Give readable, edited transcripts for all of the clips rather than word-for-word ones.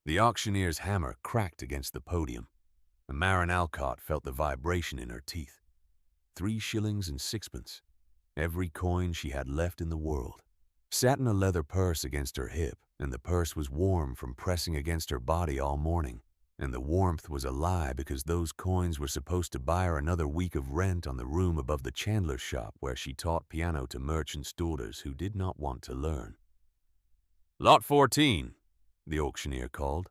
The auctioneer's hammer cracked against the podium, and Marin Alcott felt the vibration in her teeth. 3 shillings and sixpence, every coin she had left in the world, sat in a leather purse against her hip, and the purse was warm from pressing against her body all morning, and the warmth was a lie because those coins were supposed to buy her another week of rent on the room above the chandler's shop where she taught piano to merchants' daughters who did not want to learn. "Lot 14, the auctioneer called.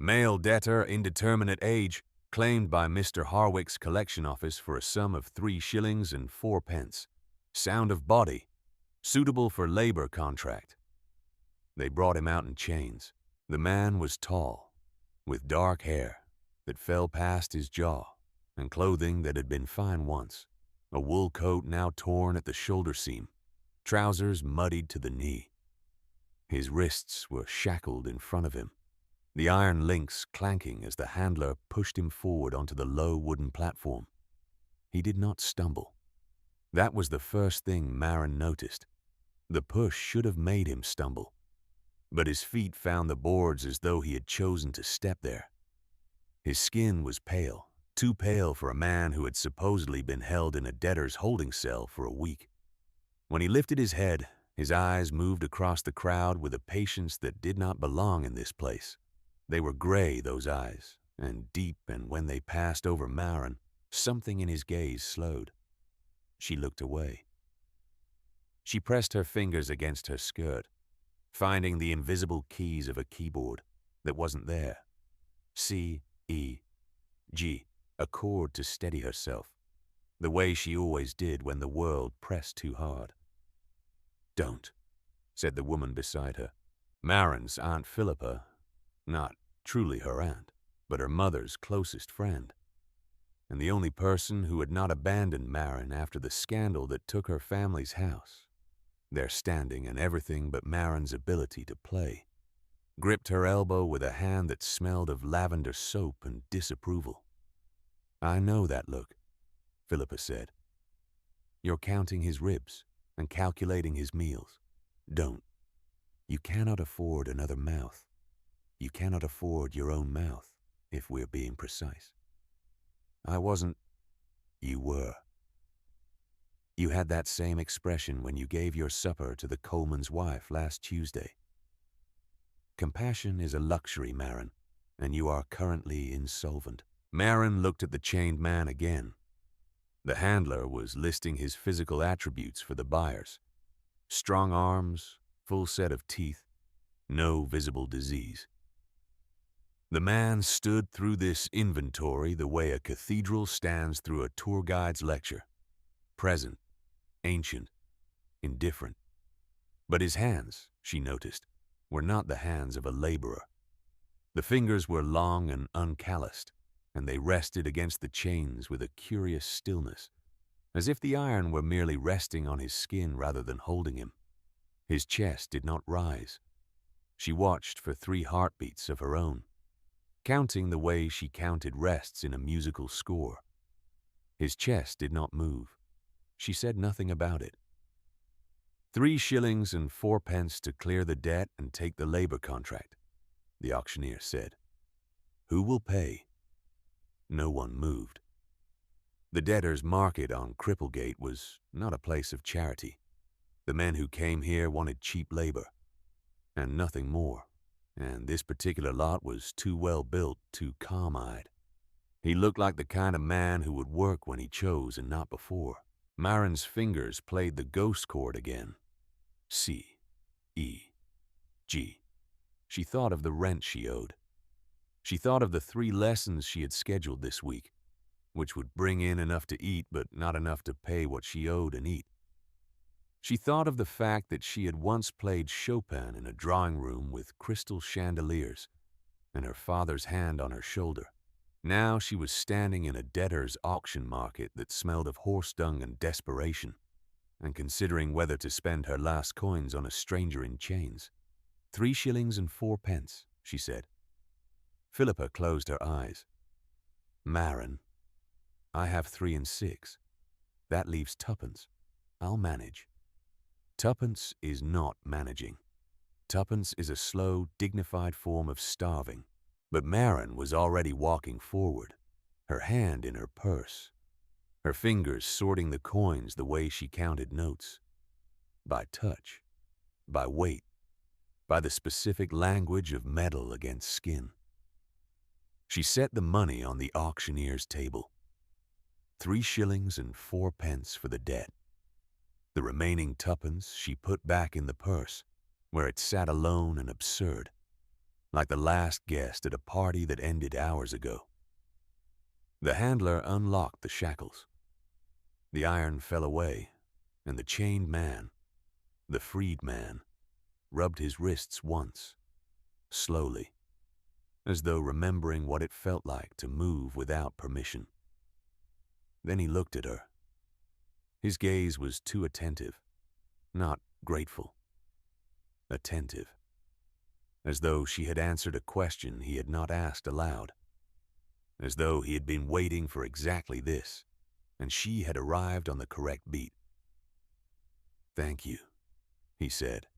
"Male debtor, indeterminate age, claimed by Mr. Harwick's collection office for a sum of 3 shillings and 4 pence. Sound of body, suitable for labor contract." They brought him out in chains. The man was tall, with dark hair that fell past his jaw, and clothing that had been fine once, a wool coat now torn at the shoulder seam, trousers muddied to the knee. His wrists were shackled in front of him, the iron links clanking as the handler pushed him forward onto the low wooden platform. He did not stumble. That was the first thing Marin noticed. The push should have made him stumble, but his feet found the boards as though he had chosen to step there. His skin was pale, too pale for a man who had supposedly been held in a debtor's holding cell for a week. When he lifted his head, his eyes moved across the crowd with a patience that did not belong in this place. They were gray, those eyes, and deep, and when they passed over Marin, something in his gaze slowed. She looked away. She pressed her fingers against her skirt, finding the invisible keys of a keyboard that wasn't there. C, E, G, a chord to steady herself, the way she always did when the world pressed too hard. "Don't," said the woman beside her. Marin's Aunt Philippa, not truly her aunt, but her mother's closest friend, and the only person who had not abandoned Marin after the scandal that took her family's house, their standing and everything but Marin's ability to play, gripped her elbow with a hand that smelled of lavender soap and disapproval. "I know that look," Philippa said. "You're counting his ribs and calculating his meals. Don't. You cannot afford another mouth. You cannot afford your own mouth, if we're being precise. I wasn't. You were. You had that same expression when you gave your supper to the Coleman's wife last Tuesday. Compassion is a luxury, Marin, and you are currently insolvent." Marin looked at the chained man again. The handler was listing his physical attributes for the buyers. Strong arms, full set of teeth, no visible disease. The man stood through this inventory the way a cathedral stands through a tour guide's lecture. Present, ancient, indifferent. But his hands, she noticed, were not the hands of a laborer. The fingers were long and uncalloused, and they rested against the chains with a curious stillness, as if the iron were merely resting on his skin rather than holding him. His chest did not rise. She watched for 3 heartbeats of her own, counting the way she counted rests in a musical score. His chest did not move. She said nothing about it. 3 shillings and 4 pence to clear the debt and take the labor contract, the auctioneer said. "Who will pay?" No one moved. The debtor's market on Cripplegate was not a place of charity. The men who came here wanted cheap labor, and nothing more, and this particular lot was too well built, too calm-eyed. He looked like the kind of man who would work when he chose and not before. Marin's fingers played the ghost chord again. C, E, G. She thought of the rent she owed. She thought of the 3 lessons she had scheduled this week, which would bring in enough to eat but not enough to pay what she owed and eat. She thought of the fact that she had once played Chopin in a drawing room with crystal chandeliers and her father's hand on her shoulder. Now she was standing in a debtor's auction market that smelled of horse dung and desperation, and considering whether to spend her last coins on a stranger in chains. 3 shillings and 4 pence, she said. Philippa closed her eyes. "Marin, I have 3 and 6. That leaves 2 pence. I'll manage." 2 pence is not managing. Tuppence is a slow, dignified form of starving. But Marin was already walking forward, her hand in her purse, her fingers sorting the coins the way she counted notes. By touch, by weight, by the specific language of metal against skin. She set the money on the auctioneer's table. 3 shillings and 4 pence for the debt. The remaining tuppence she put back in the purse, where it sat alone and absurd, like the last guest at a party that ended hours ago. The handler unlocked the shackles. The iron fell away, and the chained man, the freed man, rubbed his wrists once, slowly, as though remembering what it felt like to move without permission. Then he looked at her. His gaze was too attentive, not grateful. Attentive, as though she had answered a question he had not asked aloud, as though he had been waiting for exactly this, and she had arrived on the correct beat. "Thank you," he said.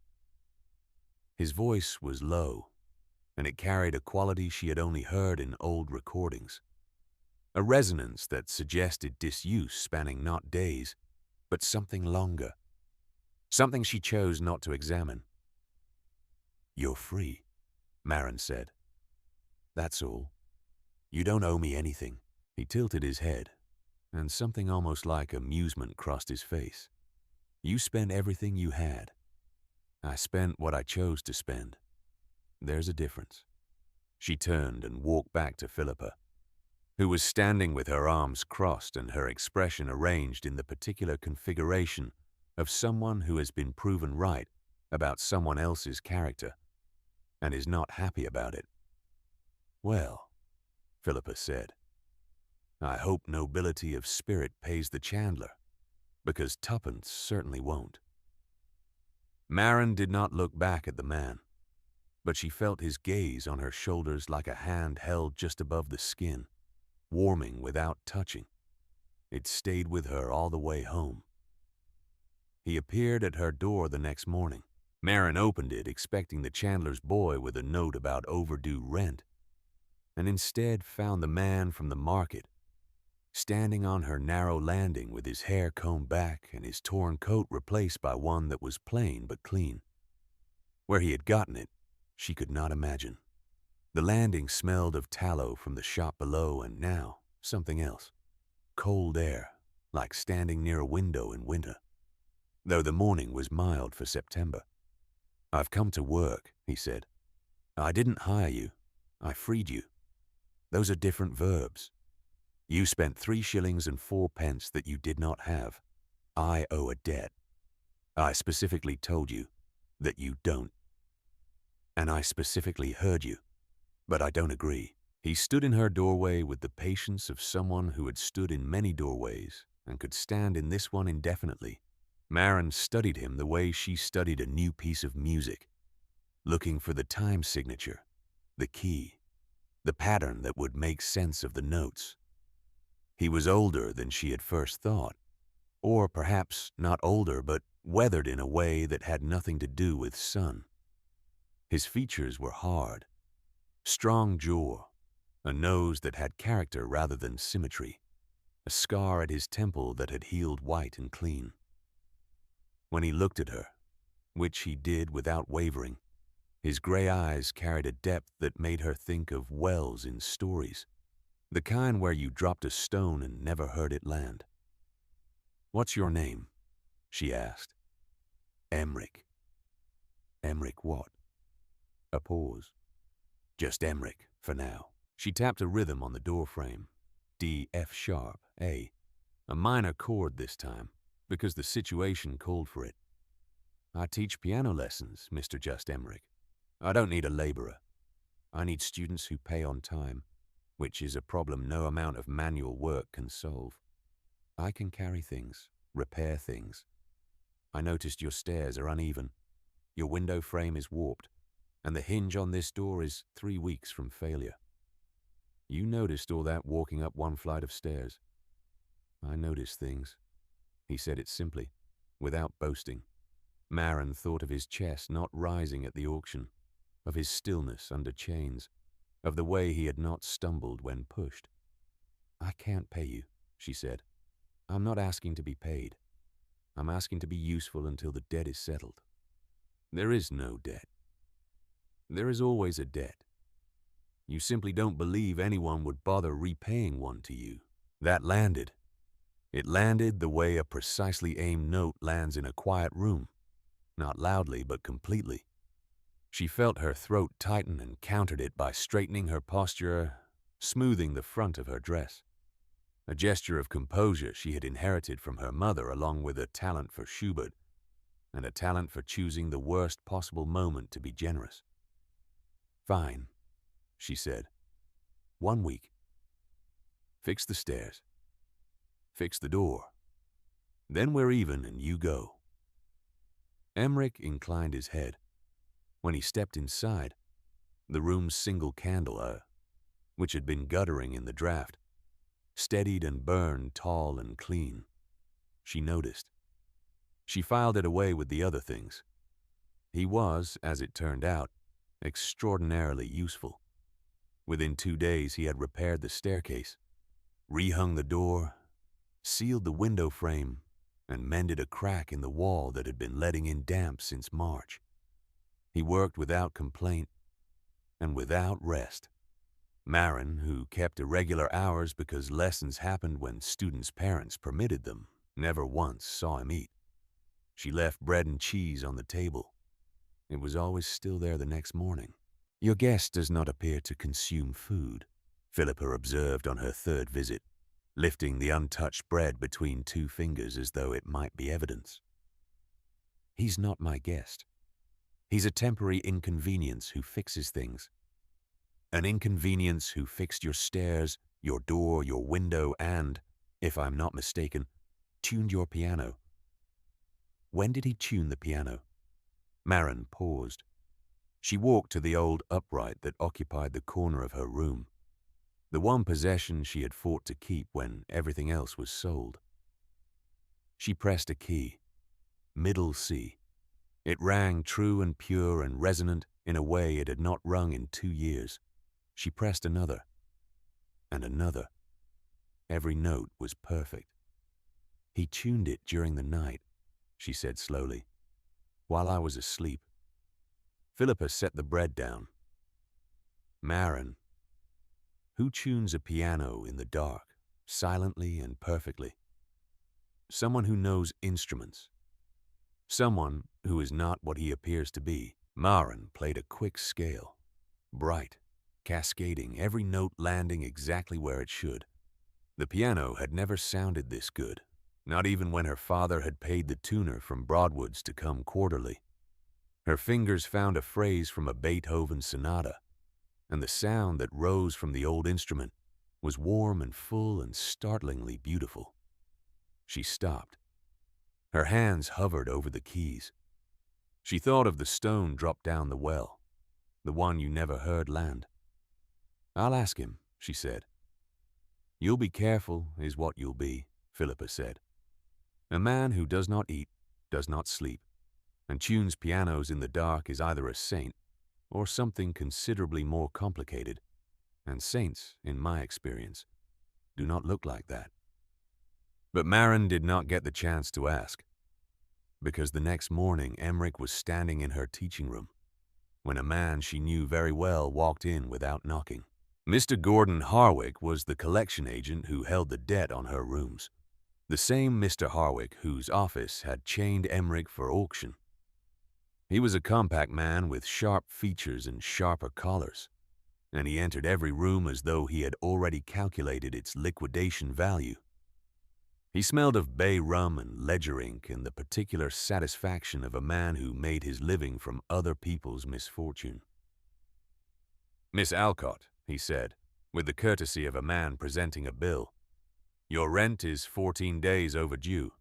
His voice was low, and it carried a quality she had only heard in old recordings, a resonance that suggested disuse spanning not days, but something longer, something she chose not to examine. "You're free," Marin said. "That's all. You don't owe me anything." He tilted his head, and something almost like amusement crossed his face. "You spent everything you had. I spent what I chose to spend. There's a difference." She turned and walked back to Philippa, who was standing with her arms crossed and her expression arranged in the particular configuration of someone who has been proven right about someone else's character and is not happy about it. "Well," Philippa said, "I hope nobility of spirit pays the chandler, because tuppence certainly won't." Marin did not look back at the man, but she felt his gaze on her shoulders like a hand held just above the skin, warming without touching. It stayed with her all the way home. He appeared at her door the next morning. Marin opened it expecting the chandler's boy with a note about overdue rent, and instead found the man from the market, standing on her narrow landing with his hair combed back and his torn coat replaced by one that was plain but clean. Where he had gotten it, she could not imagine. The landing smelled of tallow from the shop below, and now something else. Cold air, like standing near a window in winter, though the morning was mild for September. "I've come to work," he said. "I didn't hire you. I freed you. Those are different verbs. You spent 3 shillings and 4 pence that you did not have. I owe a debt. I specifically told you that you don't. And I specifically heard you, but I don't agree." He stood in her doorway with the patience of someone who had stood in many doorways and could stand in this one indefinitely. Marin studied him the way she studied a new piece of music, looking for the time signature, the key, the pattern that would make sense of the notes. He was older than she had first thought, or perhaps not older, but weathered in a way that had nothing to do with sun. His features were hard, strong jaw, a nose that had character rather than symmetry, a scar at his temple that had healed white and clean. When he looked at her, which he did without wavering, his gray eyes carried a depth that made her think of wells in stories, the kind where you dropped a stone and never heard it land. "What's your name?" she asked. "Emmerich." "Emmerich what?" A pause. "Just Emmerich, for now." She tapped a rhythm on the doorframe. D, F sharp, A. A minor chord this time, because the situation called for it. "I teach piano lessons, Mr. Just Emmerich. I don't need a laborer. I need students who pay on time, which is a problem no amount of manual work can solve. I can carry things, repair things. I noticed your stairs are uneven. Your window frame is warped, and the hinge on this door is 3 weeks from failure. You noticed all that walking up one flight of stairs. I notice things." He said it simply, without boasting. Marin thought of his chest not rising at the auction, of his stillness under chains, of the way he had not stumbled when pushed. "I can't pay you," she said. "I'm not asking to be paid. I'm asking to be useful until the debt is settled." "There is no debt. There is always a debt. You simply don't believe anyone would bother repaying one to you." That landed. It landed the way a precisely aimed note lands in a quiet room, not loudly but completely. She felt her throat tighten and countered it by straightening her posture, smoothing the front of her dress. A gesture of composure she had inherited from her mother, along with a talent for Schubert and a talent for choosing the worst possible moment to be generous. "Fine," she said. "1 week. Fix the stairs. Fix the door. Then we're even and you go." Emmerich inclined his head. When he stepped inside, the room's single candle, which had been guttering in the draft, steadied and burned tall and clean. She noticed. She filed it away with the other things. He was, as it turned out, extraordinarily useful. Within 2 days he had repaired the staircase, rehung the door, sealed the window frame, and mended a crack in the wall that had been letting in damp since March. He worked without complaint and without rest. Marin, who kept irregular hours because lessons happened when students' parents permitted them, never once saw him eat. She left bread and cheese on the table. It was always still there the next morning. "Your guest does not appear to consume food," Philippa observed on her third visit, lifting the untouched bread between 2 fingers as though it might be evidence. "He's not my guest. He's a temporary inconvenience who fixes things. An inconvenience who fixed your stairs, your door, your window, and, if I'm not mistaken, tuned your piano." "When did he tune the piano?" Marin paused. She walked to the old upright that occupied the corner of her room, the one possession she had fought to keep when everything else was sold. She pressed a key, middle C. It rang true and pure and resonant in a way it had not rung in 2 years. She pressed another, and another. Every note was perfect. "He tuned it during the night," she said slowly, "while I was asleep." Philippa set the bread down. "Marin, who tunes a piano in the dark, silently and perfectly? Someone who knows instruments. Someone who is not what he appears to be." Marin played a quick scale, bright, cascading, every note landing exactly where it should. The piano had never sounded this good, not even when her father had paid the tuner from Broadwood's to come quarterly. Her fingers found a phrase from a Beethoven sonata, and the sound that rose from the old instrument was warm and full and startlingly beautiful. She stopped. Her hands hovered over the keys. She thought of the stone dropped down the well, the one you never heard land. "I'll ask him," she said. "You'll be careful is what you'll be," Philippa said. "A man who does not eat, does not sleep, and tunes pianos in the dark is either a saint or something considerably more complicated, and saints, in my experience, do not look like that." But Marin did not get the chance to ask, because the next morning Emmerich was standing in her teaching room when a man she knew very well walked in without knocking. Mr. Gordon Harwick was the collection agent who held the debt on her rooms, the same Mr. Harwick whose office had chained Emmerich for auction. He was a compact man with sharp features and sharper collars, and he entered every room as though he had already calculated its liquidation value. He smelled of bay rum and ledger ink and the particular satisfaction of a man who made his living from other people's misfortune. "Miss Alcott," he said, with the courtesy of a man presenting a bill, "your rent is 14 days overdue.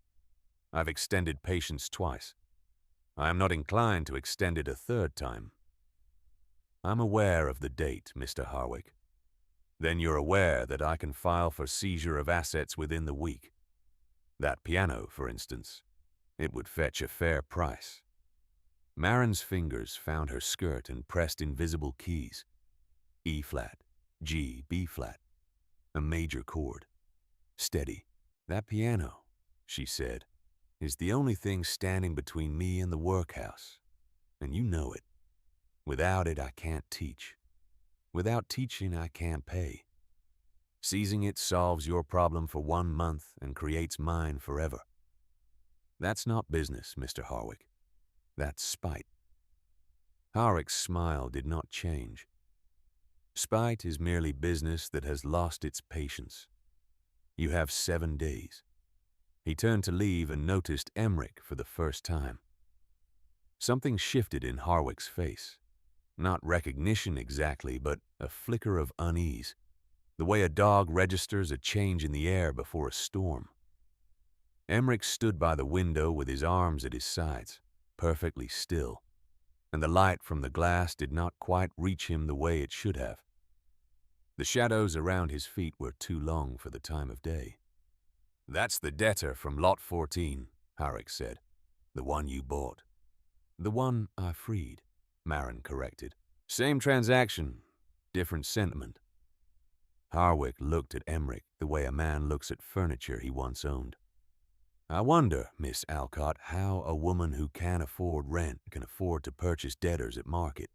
I've extended patience twice. I am not inclined to extend it a third time." "I'm aware of the date, Mr. Harwick." "Then you're aware that I can file for seizure of assets within the week. That piano, for instance. It would fetch a fair price." Marin's fingers found her skirt and pressed invisible keys. E flat, G, B flat, a major chord. Steady. That piano, she said, is the only thing standing between me and the workhouse. And you know it. Without it, I can't teach. Without teaching, I can't pay. Seizing it solves your problem for 1 month and creates mine forever. That's not business, Mr. Harwick. That's spite. Harwick's smile did not change. Spite is merely business that has lost its patience. You have 7 days. He turned to leave and noticed Emmerich for the first time. Something shifted in Harwick's face. Not recognition exactly, but a flicker of unease, the way a dog registers a change in the air before a storm. Emmerich stood by the window with his arms at his sides, perfectly still, and the light from the glass did not quite reach him the way it should have. The shadows around his feet were too long for the time of day. "That's the debtor from Lot 14, Harwick said. "The one you bought." "The one I freed," Marin corrected. "Same transaction, different sentiment." Harwick looked at Emmerich the way a man looks at furniture he once owned. "I wonder, Miss Alcott, how a woman who can't afford rent can afford to purchase debtors at market."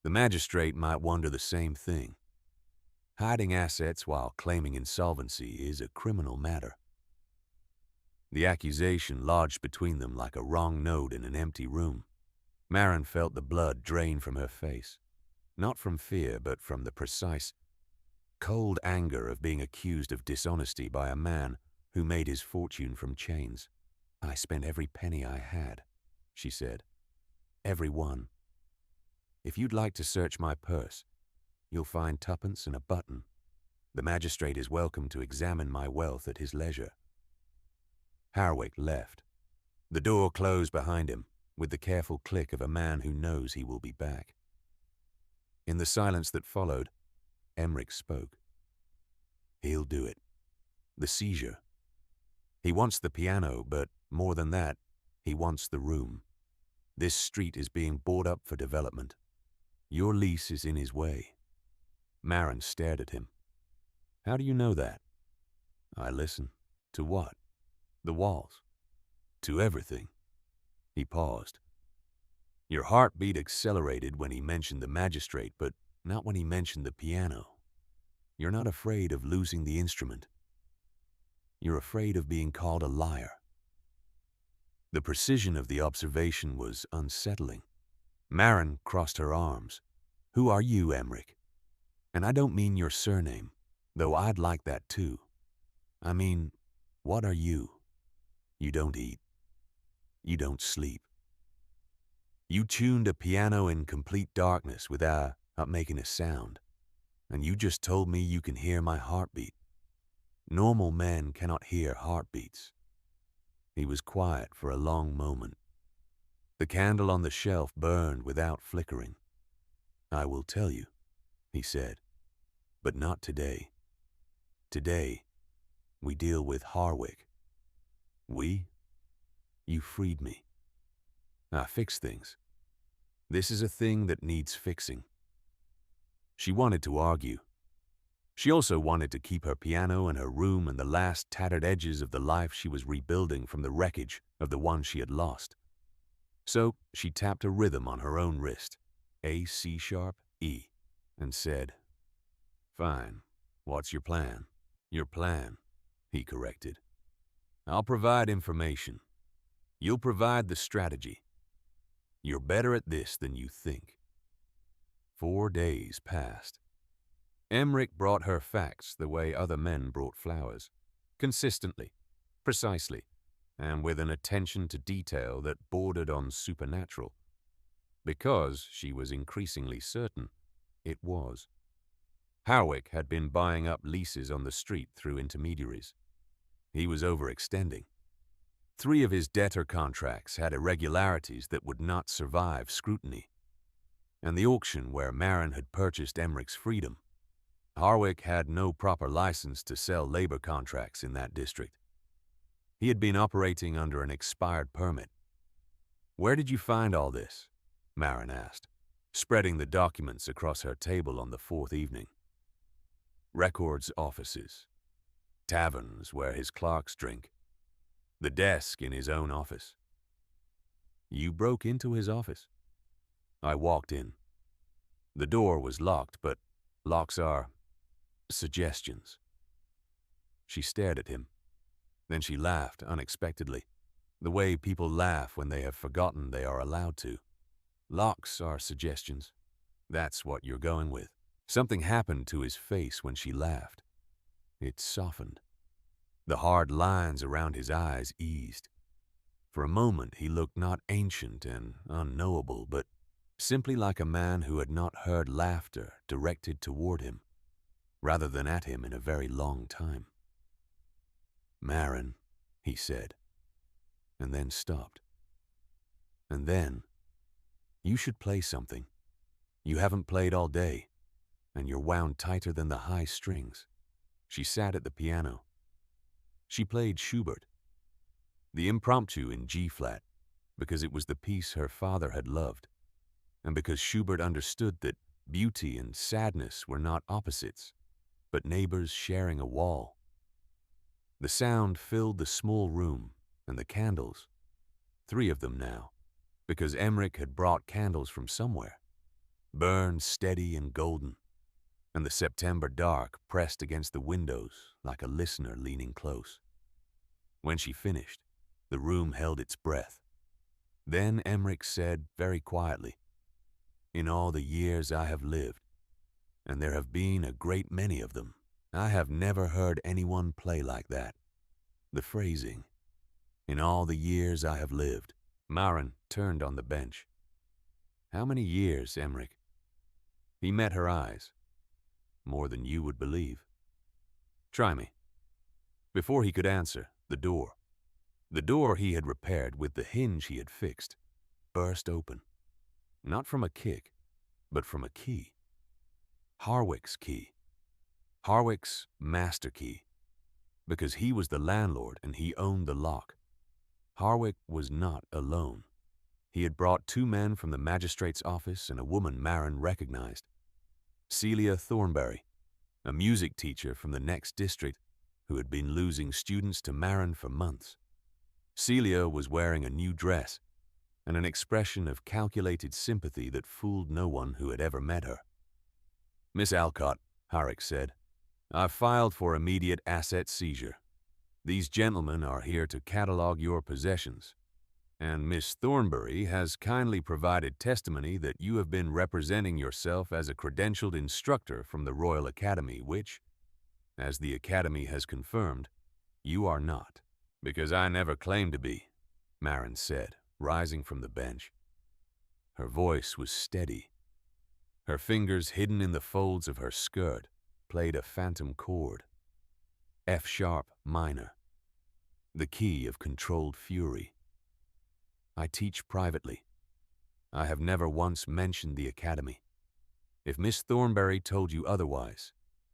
The magistrate might wonder the same thing. Hiding assets while claiming insolvency is a criminal matter. The accusation lodged between them like a wrong note in an empty room. Marin felt the blood drain from her face, not from fear, but from the precise, cold anger of being accused of dishonesty by a man who made his fortune from chains. "I spent every penny I had," she said. "Every one. If you'd like to search my purse, you'll find tuppence and a button. The magistrate is welcome to examine my wealth at his leisure." Harwick left. The door closed behind him, with the careful click of a man who knows he will be back. In the silence that followed, Emmerich spoke. "He'll do it. The seizure. He wants the piano, but more than that, he wants the room. This street is being bought up for development. Your lease is in his way." Marin stared at him. "How do you know that?" "I listen." "To what?" "The walls." "To everything." He paused. Your heartbeat accelerated when he mentioned the magistrate, but not when he mentioned the piano. You're not afraid of losing the instrument. You're afraid of being called a liar. The precision of the observation was unsettling. Marin crossed her arms. "Who are you, Emmerich? And I don't mean your surname, though I'd like that too. I mean, what are you? You don't eat. You don't sleep. You tuned a piano in complete darkness without making a sound, and you just told me you can hear my heartbeat. Normal men cannot hear heartbeats." He was quiet for a long moment. The candle on the shelf burned without flickering. "I will tell you," he said, "but not today. Today, we deal with Harwick." "We?" "You freed me. I fixed things. This is a thing that needs fixing." She wanted to argue. She also wanted to keep her piano and her room and the last tattered edges of the life she was rebuilding from the wreckage of the one she had lost. So she tapped a rhythm on her own wrist, A, C sharp, E, and said, "Fine. What's your plan?" "Your plan," he corrected. "I'll provide information. You'll provide the strategy. You're better at this than you think." 4 days passed. Emmerich brought her facts the way other men brought flowers, consistently, precisely, and with an attention to detail that bordered on supernatural, because she was increasingly certain it was. Harwick had been buying up leases on the street through intermediaries. He was overextending. 3 of his debtor contracts had irregularities that would not survive scrutiny. And the auction where Marin had purchased Emmerich's freedom, Harwick had no proper license to sell labor contracts in that district. He had been operating under an expired permit. Where did you find all this? Marin asked, spreading the documents across her table on the fourth evening. Records offices, taverns where his clerks drink, the desk in his own office. You broke into his office? I walked in. The door was locked, but locks are suggestions. She stared at him. Then she laughed unexpectedly, the way people laugh when they have forgotten they are allowed to. Locks are suggestions. That's what you're going with. Something happened to his face when she laughed. It softened. The hard lines around his eyes eased. For a moment he looked not ancient and unknowable, but simply like a man who had not heard laughter directed toward him, rather than at him in a very long time. Marin, he said, and then stopped. And then, you should play something. You haven't played all day, and you're wound tighter than the high strings. She sat at the piano. She played Schubert, the impromptu in G-flat, because it was the piece her father had loved, and because Schubert understood that beauty and sadness were not opposites, but neighbors sharing a wall. The sound filled the small room, and the candles, 3 of them now, because Emmerich had brought candles from somewhere, burned steady and golden, and the September dark pressed against the windows like a listener leaning close. When she finished, the room held its breath. Then Emmerich said very quietly, "In all the years I have lived, and there have been a great many of them, I have never heard anyone play like that. The phrasing, 'In all the years I have lived.'" Marin turned on the bench. "How many years, Emmerich?" He met her eyes. "More than you would believe." "Try me." Before he could answer, the door he had repaired with the hinge he had fixed, burst open. Not from a kick, but from a key. Harwick's key. Harwick's master key. Because he was the landlord and he owned the lock. Harwick was not alone. He had brought 2 men from the magistrate's office and a woman Marin recognized. Celia Thornberry, a music teacher from the next district who had been losing students to Marin for months. Celia was wearing a new dress and an expression of calculated sympathy that fooled no one who had ever met her. "Miss Alcott," Harwick said, "I've filed for immediate asset seizure. These gentlemen are here to catalog your possessions, and Miss Thornberry has kindly provided testimony that you have been representing yourself as a credentialed instructor from the Royal Academy, which, as the Academy has confirmed, you are not." "Because I never claimed to be," Marin said, rising from the bench. Her voice was steady. Her fingers, hidden in the folds of her skirt, played a phantom chord. F-sharp minor, the key of controlled fury. "I teach privately. I have never once mentioned the Academy. If Miss Thornberry told you otherwise,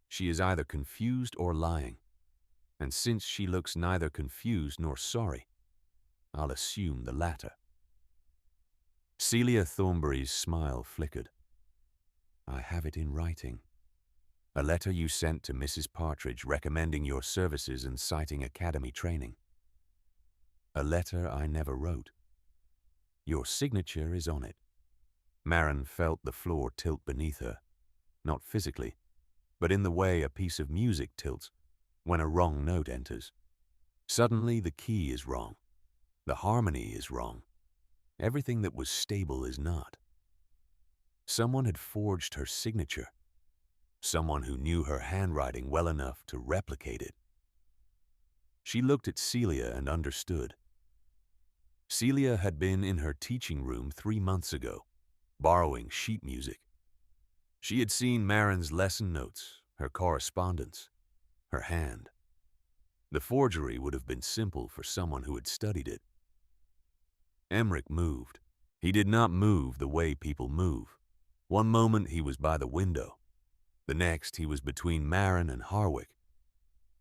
she is either confused or lying. And since she looks neither confused nor sorry, I'll assume the latter." Celia Thornberry's smile flickered. "I have it in writing. A letter you sent to Mrs. Partridge recommending your services and citing Academy training. A letter I never wrote. Your signature is on it." Marin felt the floor tilt beneath her, not physically, but in the way a piece of music tilts when a wrong note enters. Suddenly the key is wrong. The harmony is wrong. Everything that was stable is not. Someone had forged her signature. Someone who knew her handwriting well enough to replicate it. She looked at Celia and understood. Celia had been in her teaching room 3 months ago, borrowing sheet music. She had seen Marin's lesson notes, her correspondence, her hand. The forgery would have been simple for someone who had studied it. Emmerich moved. He did not move the way people move. One moment he was by the window. The next he was between Marin and Harwick.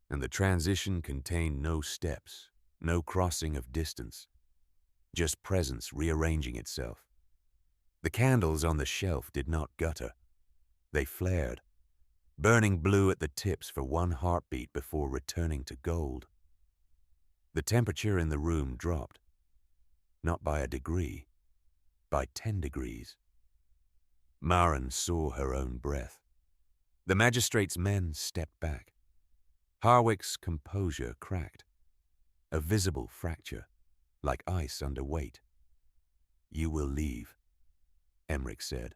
And the transition contained no steps, no crossing of distance. just presence rearranging itself. The candles on the shelf did not gutter. They flared, burning blue at the tips for one heartbeat before returning to gold. The temperature in the room dropped, not by a degree, by 10 degrees. Maren saw her own breath. The magistrate's men stepped back. Harwick's composure cracked, a visible fracture, like ice under weight. "You will leave," Emmerich said.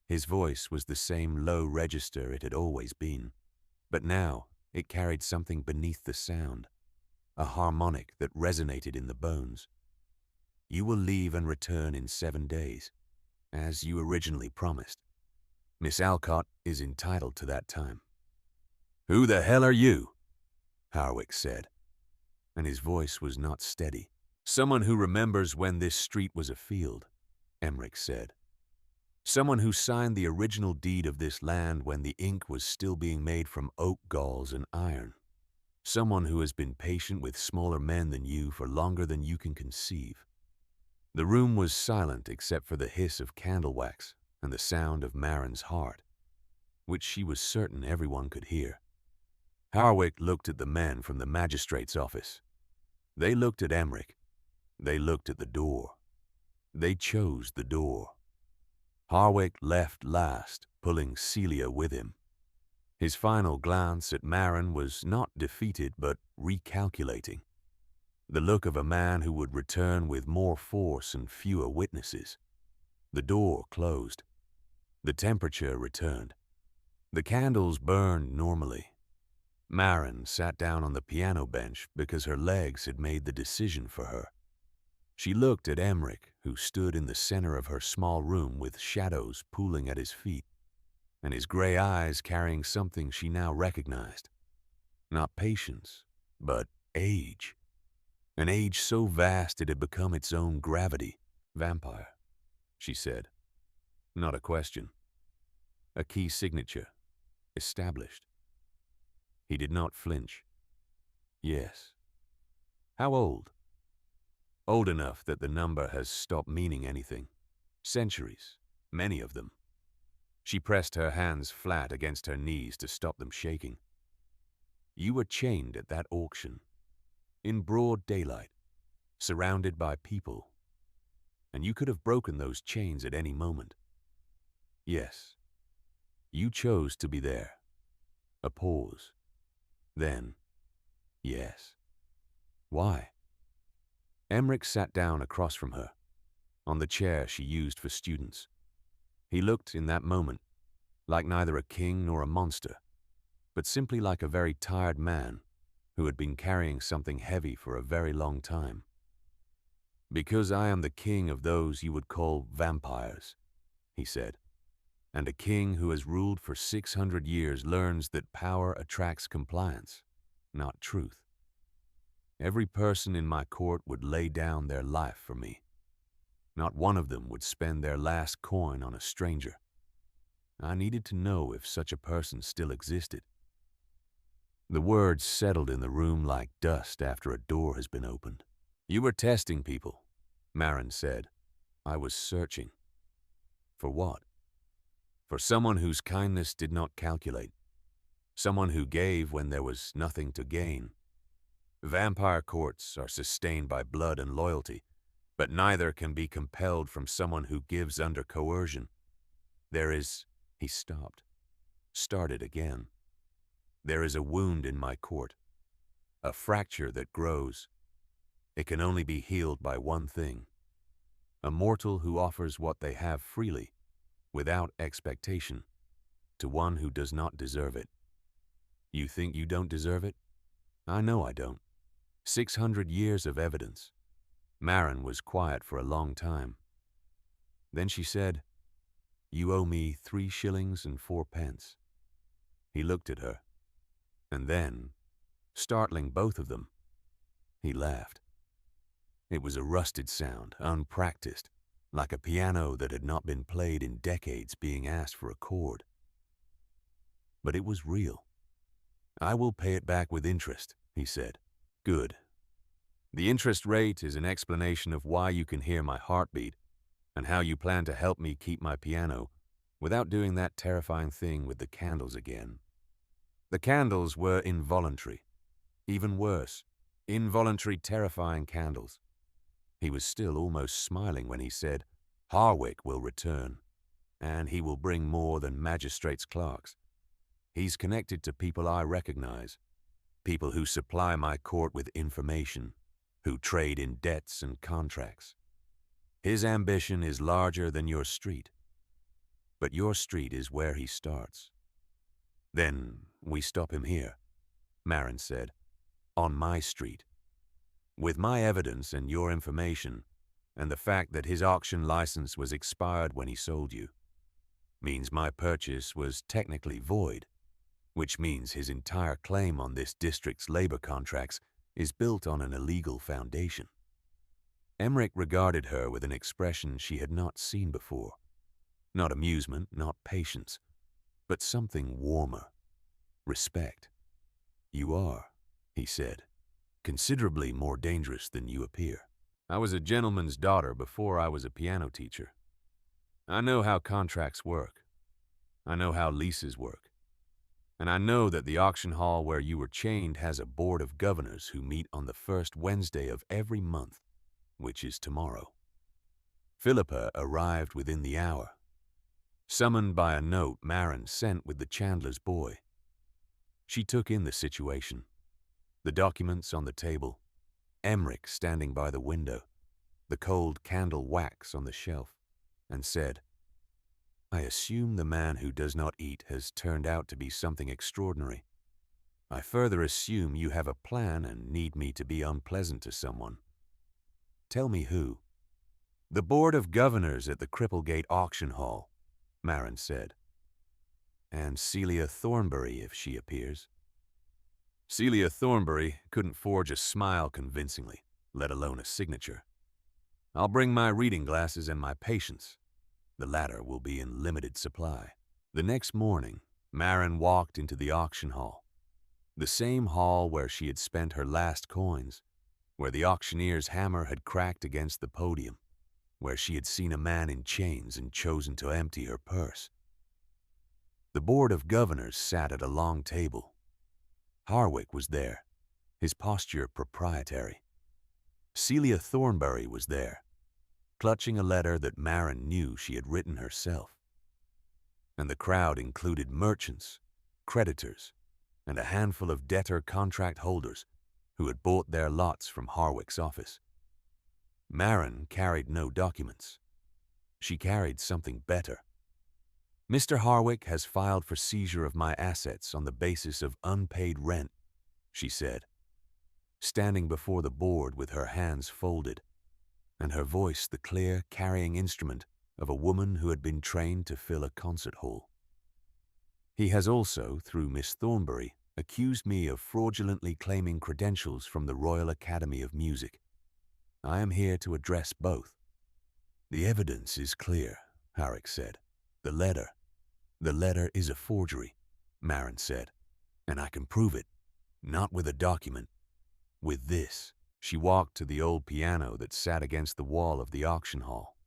His voice was the same low register it had always been, but now it carried something beneath the sound, a harmonic that resonated in the bones. "You will leave and return in 7 days, as you originally promised. Miss Alcott is entitled to that time." "Who the hell are you?" Harwick said, and his voice was not steady. "Someone who remembers when this street was a field," Emmerich said. "Someone who signed the original deed of this land when the ink was still being made from oak galls and iron. Someone who has been patient with smaller men than you for longer than you can conceive." The room was silent except for the hiss of candle wax and the sound of Maren's heart, which she was certain everyone could hear. Harwick looked at the men from the magistrate's office. They looked at Emmerich. They looked at the door. They chose the door. Harwick left last, pulling Celia with him. His final glance at Maren was not defeated but recalculating. The look of a man who would return with more force and fewer witnesses. The door closed. The temperature returned. The candles burned normally. Maren sat down on the piano bench because her legs had made the decision for her. She looked at Emmerich, who stood in the center of her small room with shadows pooling at his feet, and his gray eyes carrying something she now recognized. Not patience, but age. An age so vast it had become its own gravity. "Vampire," she said. Not a question. A key signature. Established. He did not flinch. "Yes." "How old?" "Old enough that the number has stopped meaning anything. Centuries. Many of them." She pressed her hands flat against her knees to stop them shaking. "You were chained at that auction. In broad daylight. Surrounded by people. And you could have broken those chains at any moment. Yes. You chose to be there." A pause. Then, "Yes." "Why?" Emmerich sat down across from her, on the chair she used for students. He looked in that moment like neither a king nor a monster, but simply like a very tired man who had been carrying something heavy for a very long time. "Because I am the king of those you would call vampires," he said. "And a king who has ruled for 600 years learns that power attracts compliance, not truth. Every person in my court would lay down their life for me. Not one of them would spend their last coin on a stranger. I needed to know if such a person still existed." The words settled in the room like dust after a door has been opened. "You were testing people," Maren said. "I was searching." "For what?" "For someone whose kindness did not calculate. Someone who gave when there was nothing to gain. Vampire courts are sustained by blood and loyalty, but neither can be compelled from someone who gives under coercion. There is..." He stopped, started again. "There is a wound in my court, a fracture that grows. It can only be healed by one thing. A mortal who offers what they have freely, without expectation, to one who does not deserve it. You think you don't deserve it? I know I don't. 600 years of evidence." Maren was quiet for a long time. Then she said, "You owe me 3 shillings and 4 pence." He looked at her, and then, startling both of them, he laughed. It was a rusted sound, unpracticed, like a piano that had not been played in decades being asked for a chord. But it was real. "I will pay it back with interest," he said. "Good. The interest rate is an explanation of why you can hear my heartbeat and how you plan to help me keep my piano without doing that terrifying thing with the candles again. The candles were involuntary. Even worse, involuntary terrifying candles. He was still almost smiling when he said, "Harwick will return, and he will bring more than magistrates' clerks. He's connected to people I recognize, people who supply my court with information, who trade in debts and contracts. His ambition is larger than your street, but your street is where he starts." "Then we stop him here," Marin said, "on my street. With my evidence and your information, and the fact that his auction license was expired when he sold you, means my purchase was technically void, which means his entire claim on this district's labor contracts is built on an illegal foundation." Emmerich regarded her with an expression she had not seen before. Not amusement, not patience, but something warmer. Respect. "You are," he said, "considerably more dangerous than you appear. I was a gentleman's daughter before I was a piano teacher. I know how contracts work. I know how leases work. And I know that the auction hall where you were chained has a board of governors who meet on the first Wednesday of every month, which is tomorrow." Philippa arrived within the hour, summoned by a note Marin sent with the chandler's boy. She took in the situation, the documents on the table, Emmerich standing by the window, the cold candle wax on the shelf, and said, "I assume the man who does not eat has turned out to be something extraordinary. I further assume you have a plan and need me to be unpleasant to someone. Tell me who." "The Board of Governors at the Cripplegate Auction Hall," Marin said. "And Celia Thornbury, if she appears." Celia Thornbury couldn't forge a smile convincingly, let alone a signature. "I'll bring my reading glasses and my patience. The latter will be in limited supply." The next morning, Marin walked into the auction hall, the same hall where she had spent her last coins, where the auctioneer's hammer had cracked against the podium, where she had seen a man in chains and chosen to empty her purse. The Board of Governors sat at a long table. Harwick was there, his posture proprietary. Celia Thornbury was there, clutching a letter that Marin knew she had written herself. And the crowd included merchants, creditors, and a handful of debtor contract holders who had bought their lots from Harwick's office. Marin carried no documents. She carried something better. "Mr. Harwick has filed for seizure of my assets on the basis of unpaid rent," she said, standing before the board with her hands folded, and her voice the clear carrying instrument of a woman who had been trained to fill a concert hall. "He has also, through Miss Thornbury, accused me of fraudulently claiming credentials from the Royal Academy of Music. I am here to address both." "The evidence is clear," Harwick said. The letter is a forgery," Marin said, "and I can prove it, not with a document, with this." She walked to the old piano that sat against the wall of the auction hall,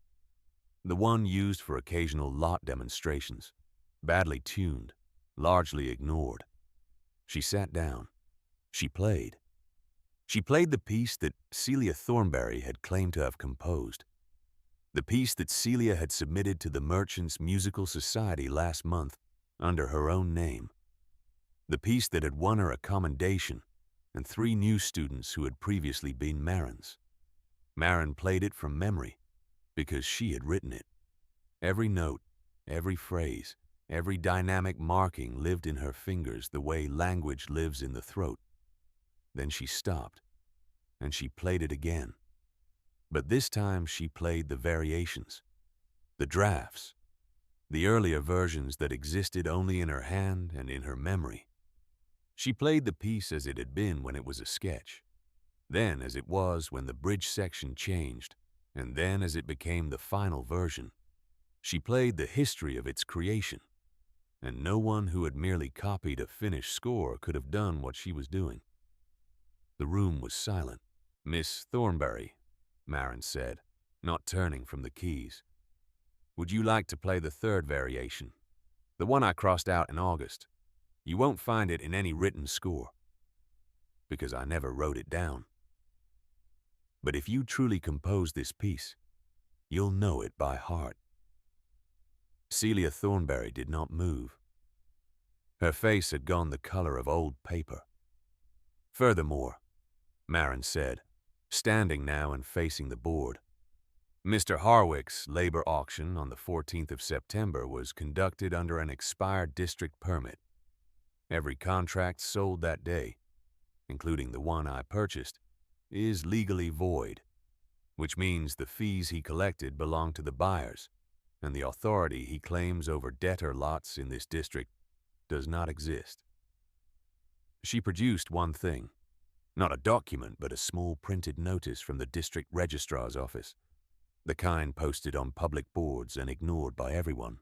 the one used for occasional lot demonstrations, badly tuned, largely ignored. She sat down. She played. She played the piece that Celia Thornbury had claimed to have composed, the piece that Celia had submitted to the Merchants' Musical Society last month under her own name, the piece that had won her a commendation and 3 new students who had previously been Marin's. Marin played it from memory because she had written it. Every note, every phrase, every dynamic marking lived in her fingers the way language lives in the throat. Then she stopped, and she played it again. But this time she played the variations, the drafts, the earlier versions that existed only in her hand and in her memory. She played the piece as it had been when it was a sketch, then as it was when the bridge section changed, and then as it became the final version. She played the history of its creation, and no one who had merely copied a finished score could have done what she was doing. The room was silent. Miss Thornberry, Marin said, not turning from the keys. Would you like to play the third variation? The one I crossed out in August. You won't find it in any written score, because I never wrote it down. But if you truly compose this piece, you'll know it by heart. Celia Thornberry did not move. Her face had gone the color of old paper. Furthermore, Marin said, standing now and facing the board, Mr. Harwick's labor auction on the 14th of September was conducted under an expired district permit. Every contract sold that day, including the one I purchased, is legally void, which means the fees he collected belong to the buyers, and the authority he claims over debtor lots in this district does not exist. She produced one thing, not a document, but a small printed notice from the district registrar's office, the kind posted on public boards and ignored by everyone.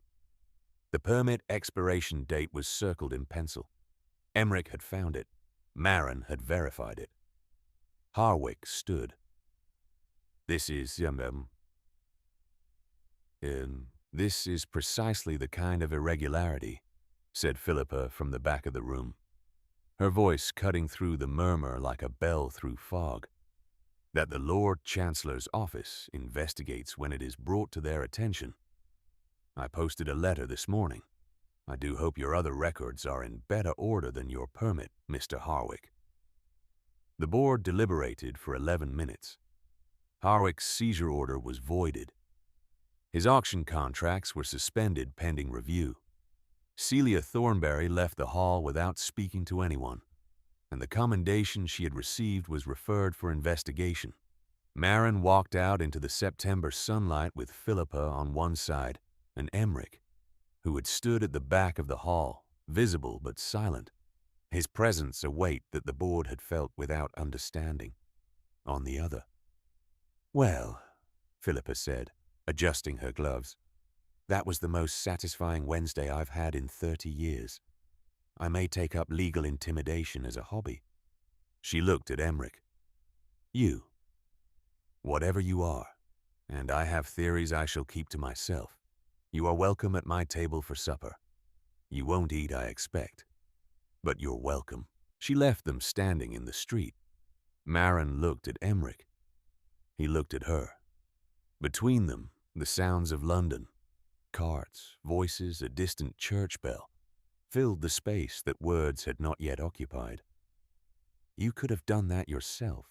The permit expiration date was circled in pencil. Emmerich had found it. Marin had verified it. Harwick stood. This is precisely the kind of irregularity, said Philippa from the back of the room, her voice cutting through the murmur like a bell through fog, that the Lord Chancellor's office investigates when it is brought to their attention. I posted a letter this morning. I do hope your other records are in better order than your permit, Mr. Harwick. The board deliberated for 11 minutes. Harwick's seizure order was voided. His auction contracts were suspended pending review. Celia Thornberry left the hall without speaking to anyone, and the commendation she had received was referred for investigation. Marin walked out into the September sunlight with Philippa on one side and Emmerich, who had stood at the back of the hall, visible but silent, his presence a weight that the board had felt without understanding, on the other. Well, Philippa said, adjusting her gloves, that was the most satisfying Wednesday I've had in 30 years. I may take up legal intimidation as a hobby. She looked at Emmerich. You, whatever you are, and I have theories I shall keep to myself. You are welcome at my table for supper. You won't eat, I expect, but you're welcome. She left them standing in the street. Marin looked at Emmerich. He looked at her. Between them, the sounds of London, carts, voices, a distant church bell, filled the space that words had not yet occupied. You could have done that yourself,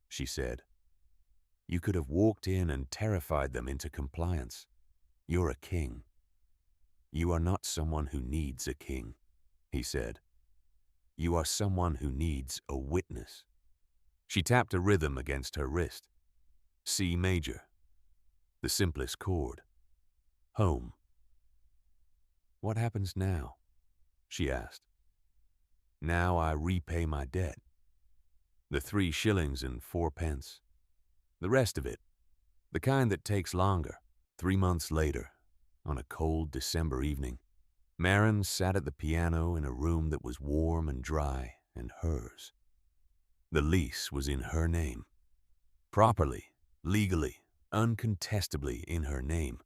she said. You could have walked in and terrified them into compliance. You're a king. You are not someone who needs a king, he said. You are someone who needs a witness. She tapped a rhythm against her wrist. C major. The simplest chord. Home. What happens now? She asked. Now I repay my debt. The 3 shillings and 4 pence. The rest of it, the kind that takes longer. 3 months later, on a cold December evening, Marin sat at the piano in a room that was warm and dry and hers. The lease was in her name. Properly, legally, uncontestably in her name.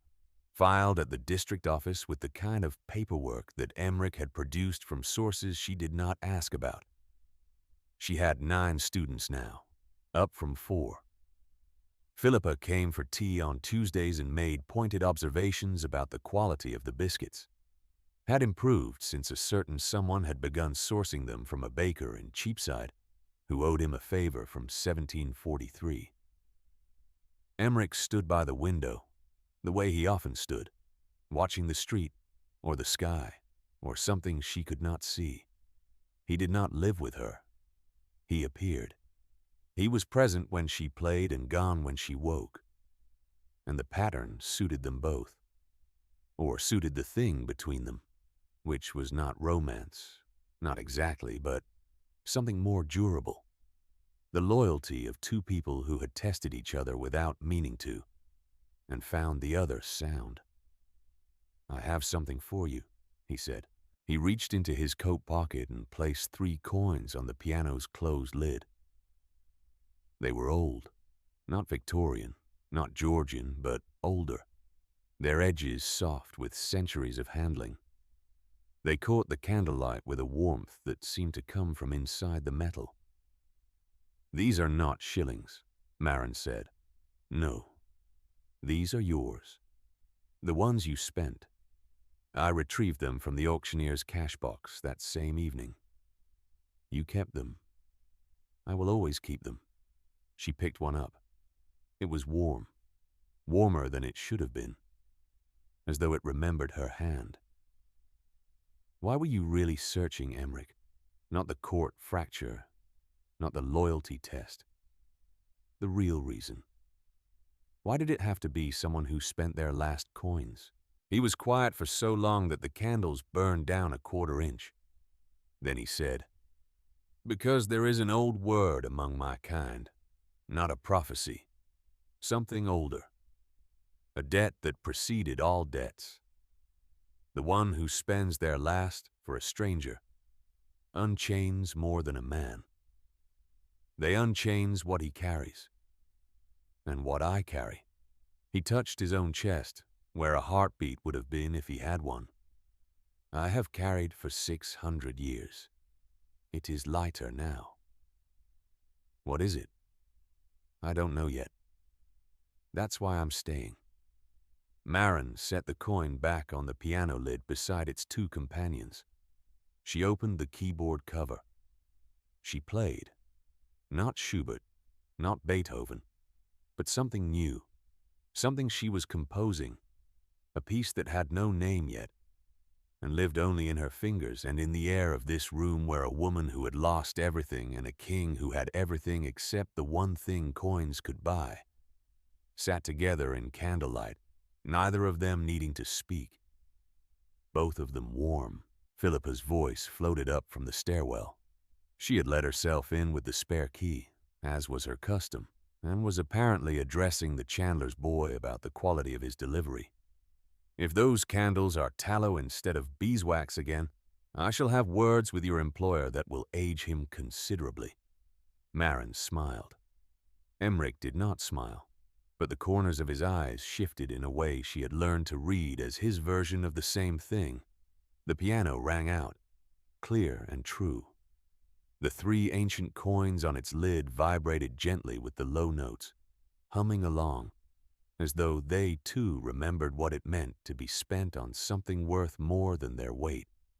Filed at the district office with the kind of paperwork that Emmerich had produced from sources she did not ask about. She had 9 students now, up from 4. Philippa came for tea on Tuesdays and made pointed observations about the quality of the biscuits. Had improved since a certain someone had begun sourcing them from a baker in Cheapside who owed him a favor from 1743. Emmerich stood by the window, the way he often stood, watching the street, or the sky, or something she could not see. He did not live with her. He appeared. He was present when she played and gone when she woke. And the pattern suited them both, or suited the thing between them, which was not romance, not exactly, but something more durable. The loyalty of 2 people who had tested each other without meaning to, and found the other sound. I have something for you, he said. He reached into his coat pocket and placed 3 coins on the piano's closed lid. They were old, not Victorian, not Georgian, but older, their edges soft with centuries of handling. They caught the candlelight with a warmth that seemed to come from inside the metal. "These are not shillings," Marin said. "No, these are yours. The ones you spent. I retrieved them from the auctioneer's cash box that same evening. You kept them. I will always keep them." She picked one up. It was warm, warmer than it should have been, as though it remembered her hand. "Why were you really searching, Emmerich? Not the court fracture, not the loyalty test. The real reason. Why did it have to be someone who spent their last coins?" He was quiet for so long that the candles burned down a quarter-inch. Then he said, "Because there is an old word among my kind, not a prophecy. Something older. A debt that preceded all debts. The one who spends their last for a stranger unchains more than a man. They unchains what he carries. And what I carry." He touched his own chest, where a heartbeat would have been if he had one. "I have carried for 600 years. It is lighter now." "What is it?" "I don't know yet. That's why I'm staying." Marin set the coin back on the piano lid beside its two companions. She opened the keyboard cover. She played. Not Schubert, not Beethoven, but something new. Something she was composing. A piece that had no name yet, and lived only in her fingers and in the air of this room where a woman who had lost everything and a king who had everything except the one thing coins could buy sat together in candlelight, neither of them needing to speak. Both of them warm. Philippa's voice floated up from the stairwell. She had let herself in with the spare key, as was her custom, and was apparently addressing the chandler's boy about the quality of his delivery. "If those candles are tallow instead of beeswax again, I shall have words with your employer that will age him considerably." Marin smiled. Emmerich did not smile, but the corners of his eyes shifted in a way she had learned to read as his version of the same thing. The piano rang out, clear and true. The three ancient coins on its lid vibrated gently with the low notes, humming along, as though they too remembered what it meant to be spent on something worth more than their weight.